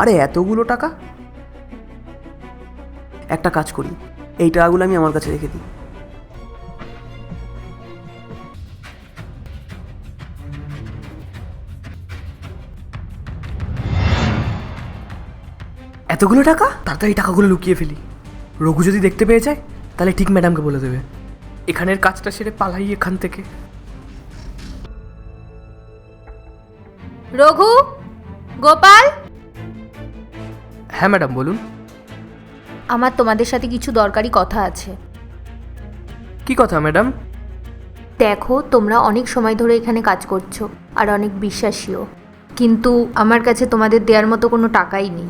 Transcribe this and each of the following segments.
আরে এতগুলো টাকা! একটা কাজ করি, এই টাকাগুলো আমি আমার কাছে রেখে দিই। এতগুলো টাকা! তাড়াতাড়ি টাকাগুলো লুকিয়ে ফেলি। রঘু যদি দেখতে পেয়ে যায় তাহলে ঠিক ম্যাডামকে বলে দেবে। এখানের কাজটা সেরে পালাই এখান থেকে। রঘু, গোপাল, হ্যাঁ ম্যাডাম বলুন। আমার তোমাদের সাথে কিছু দরকারি কথা আছে। কি কথা ম্যাডাম? দেখো, তোমরা অনেক সময় ধরে এখানে কাজ করছো আর অনেক বিশ্বাসীও, কিন্তু আমার কাছে তোমাদের দেওয়ার মতো কোনো টাকাই নেই।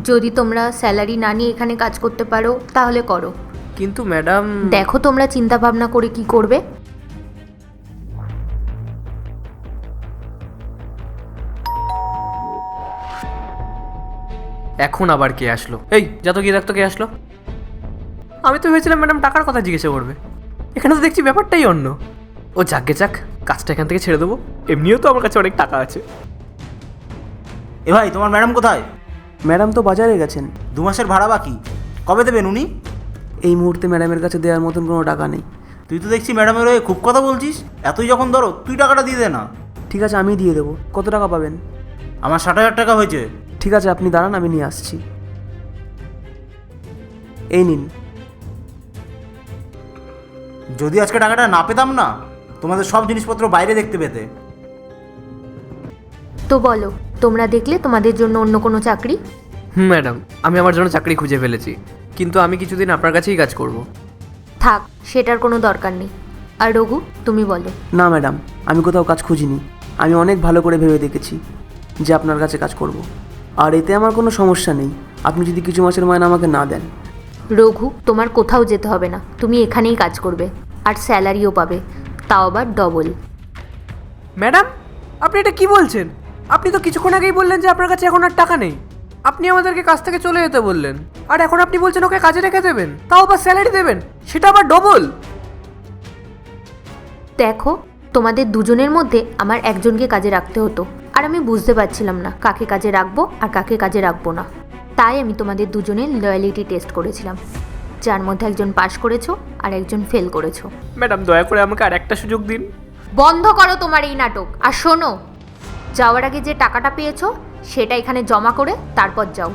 যদি তোমরা স্যালারি না নিয়ে এখানে কাজ করতে পারো তাহলে করো। কিন্তু ম্যাডাম, দেখো, তোমরা চিন্তা ভাবনা করে কি করবে। এখন আবার কে আসলো? এই যা তো গিয়ে দেখতো কে আসলো। আমি তো ভেবেছিলাম ম্যাডাম টাকার কথা জিজ্ঞাসা করবে, এখানে তো দেখছি ব্যাপারটাই অন্য। ও যাকে যাক, কাজটা এখান থেকে ছেড়ে দেবো, এমনিও তো আমার কাছে অনেক টাকা আছে। এ ভাই, তোমার ম্যাডাম কোথায়? ম্যাডাম তো বাজারে গেছেন। 2 মাসের ভাড়া বাকি, কবে দেবেন উনি? এই মুহূর্তে ম্যাডামের কাছে দেওয়ার মতন কোনো টাকা নেই। তুই তো দেখছি ম্যাডামের হয়ে খুব কথা বলছিস। এতই যখন ধরো তুই টাকাটা দিয়ে দে না। ঠিক আছে, আমি দিয়ে দেবো। কত টাকা পাবেন? আমার 60,000 টাকা হয়েছে। ঠিক আছে, আপনি দাঁড়ান, আমি নিয়ে আসছি। এই নিন। যদি আজকে টাকাটা না পেতাম না, তোমাদের সব জিনিসপত্র বাইরে দেখতে পেতে। তো বলো, তোমরা দেখলে তোমাদের জন্য অন্য কোনো চাকরি? ম্যাডাম, আমি আমার জন্য চাকরি খুঁজে ফেলেছি, কিন্তু আমি কিছুদিন আপনার কাছেই কাজ করব। থাক, সেটার কোনো দরকার নেই। আর রঘু, তুমি বলো। না ম্যাডাম, আমি কোথাও কাজ খুঁজিনি। আমি অনেক ভালো করে ভেবে দেখেছি যে আপনার কাছে কাজ করব, আর এতে আমার কোনো সমস্যা নেই আপনি যদি কিছু মাসের মাইনে আমাকে না দেন। রঘু, তোমার কোথাও যেতে হবে না, তুমি এখানেই কাজ করবে, আর স্যালারিও পাবে, তাও আবার ডবল। ম্যাডাম, আপনি এটা কি বলছেন? আপনি তো কিছুক্ষণ আগেই বললেন যে আপনার কাছে এখন আর টাকা নেই। আপনি আমাদেরকে কাজ থেকে চলে যেতে বললেন, আর এখন আপনি বলছেন ওকে কাজে রেখে দেবেন, তাও আবার স্যালারি দেবেন, সেটা আবার ডবল। দেখো, তোমাদের দুজনের মধ্যে আমার একজনকে কাজে রাখতে হতো, আর আমি বুঝতে পারছিলাম না কাকে কাজে রাখবো আর কাকে কাজে রাখবো না। তাই আমি তোমাদের দুজনের লয়ালিটি টেস্ট করেছিলাম, যার মধ্যে একজন পাশ করেছো আর একজন ফেল করেছো। ম্যাডাম, দয়া করে আমাকে আর একটা সুযোগ দিন। বন্ধ করো তোমার এই নাটক, আর শোনো, যাওয়ার আগে যে টাকাটা পেয়েছো সেটা এখানে জমা করে তারপর যাও।